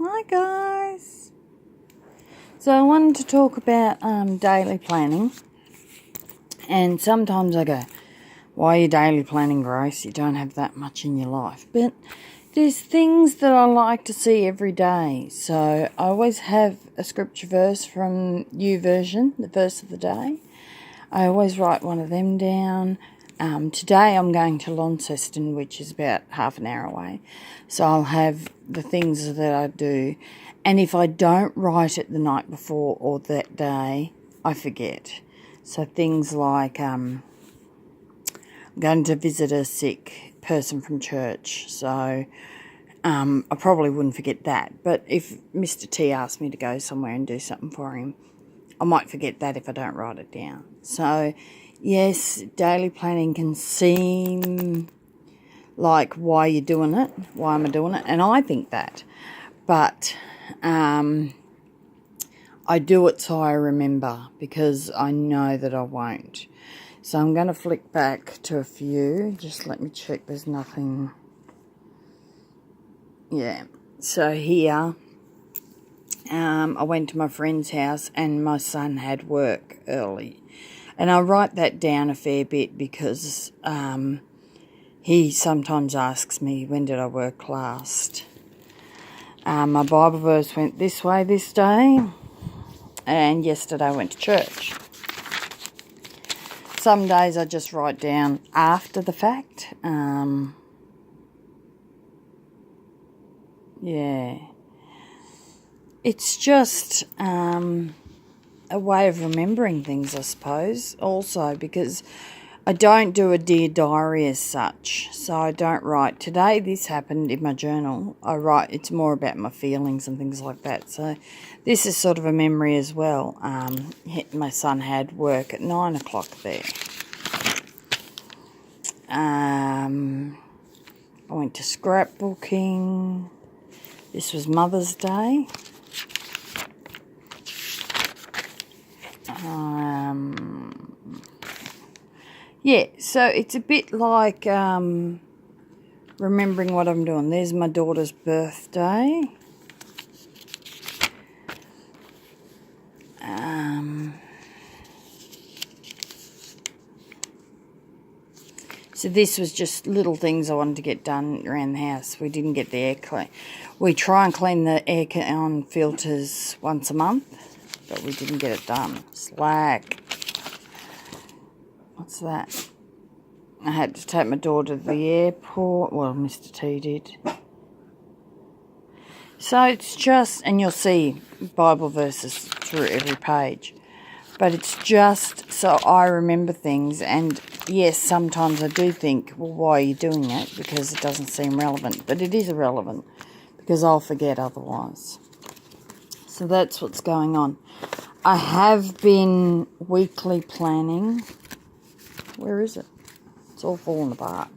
Hi guys. So I wanted to talk about daily planning, and sometimes I go, why are you daily planning, Grace? You don't have that much in your life. But there's things that I like to see every day. So I always have a scripture verse from YouVersion, the verse of the day. I always write one of them down. Today I'm going to Launceston, which is about half an hour away. So I'll have the things that I do. And if I don't write it the night before or that day, I forget. So things like I'm going to visit a sick person from church. So I probably wouldn't forget that. But if Mr. T asked me to go somewhere and do something for him, I might forget that if I don't write it down. So, yes, daily planning can seem like why you're doing it, why am I doing it, and I think that. But I do it so I remember, because I know that I won't. So I'm going to flick back to a few. Just let me check there's nothing. Yeah. So here, I went to my friend's house and my son had work early. And I write that down a fair bit because he sometimes asks me, when did I work last? My Bible verse went this way this day, and yesterday I went to church. Some days I just write down after the fact. Yeah. It's just a way of remembering things, I suppose, also because I don't do a dear diary as such. So I don't write, today this happened in my journal. I write, it's more about my feelings and things like that. So this is sort of a memory as well. My son had work at 9 o'clock there. I went to scrapbooking. This was Mother's Day. Yeah, so it's a bit like remembering what I'm doing. There's my daughter's birthday. So this was just little things I wanted to get done around the house. We didn't get the air clean. We try and clean the air con filters once a month, but we didn't get it done. Slack. What's that? I had to take my daughter to the airport. Well, Mr. T did. So it's just, and you'll see Bible verses through every page. But it's just so I remember things. And yes, sometimes I do think, well, why are you doing it? Because it doesn't seem relevant. But it is irrelevant because I'll forget otherwise. So that's what's going on. I have been weekly planning. Where is it? It's all fallen apart.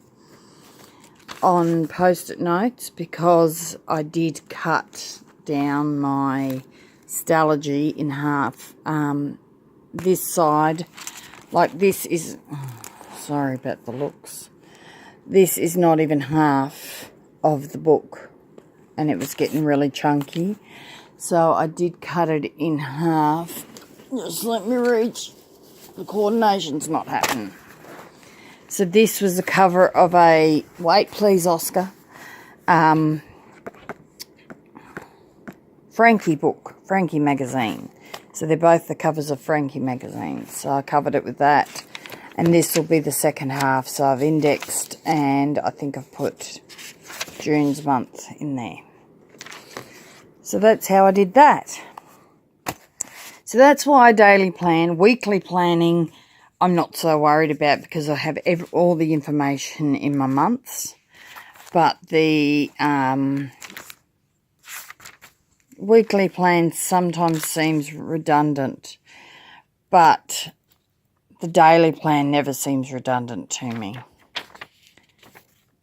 On Post-it notes, because I did cut down my Stalogy in half. This side, like this is, sorry about the looks, this is not even half of the book, and it was getting really chunky, so I did cut it in half. Just let me reach, the coordination's not happening. So this was the cover of a, wait please Oscar, Frankie book, Frankie magazine. So they're both the covers of Frankie magazine. So I covered it with that. And this will be the second half. So I've indexed, and I think I've put June's month in there. So that's how I did that. So that's why I daily plan. Weekly planning, I'm not so worried about because I have all the information in my months. But the weekly plan sometimes seems redundant, but the daily plan never seems redundant to me.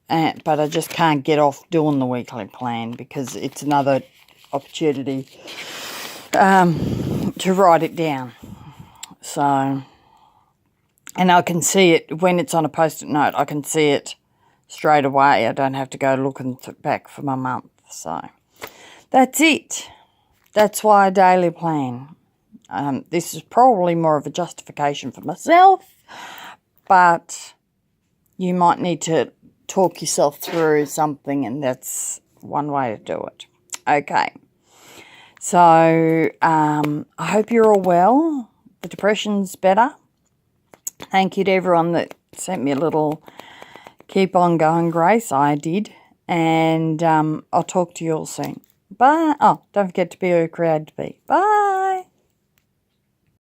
But I just can't get off doing the weekly plan because it's another opportunity to write it down. So, and I can see it when it's on a post-it note. I can see it straight away. I don't have to go looking back for my month. So that's it. That's why I daily plan. This is probably more of a justification for myself, but you might need to talk yourself through something, and that's one way to do it. Okay. So I hope you're all well. The depression's better. Thank you to everyone that sent me a little keep on going grace. I did. And I'll talk to you all soon. Bye. Oh, don't forget to be who you're created to be. Bye.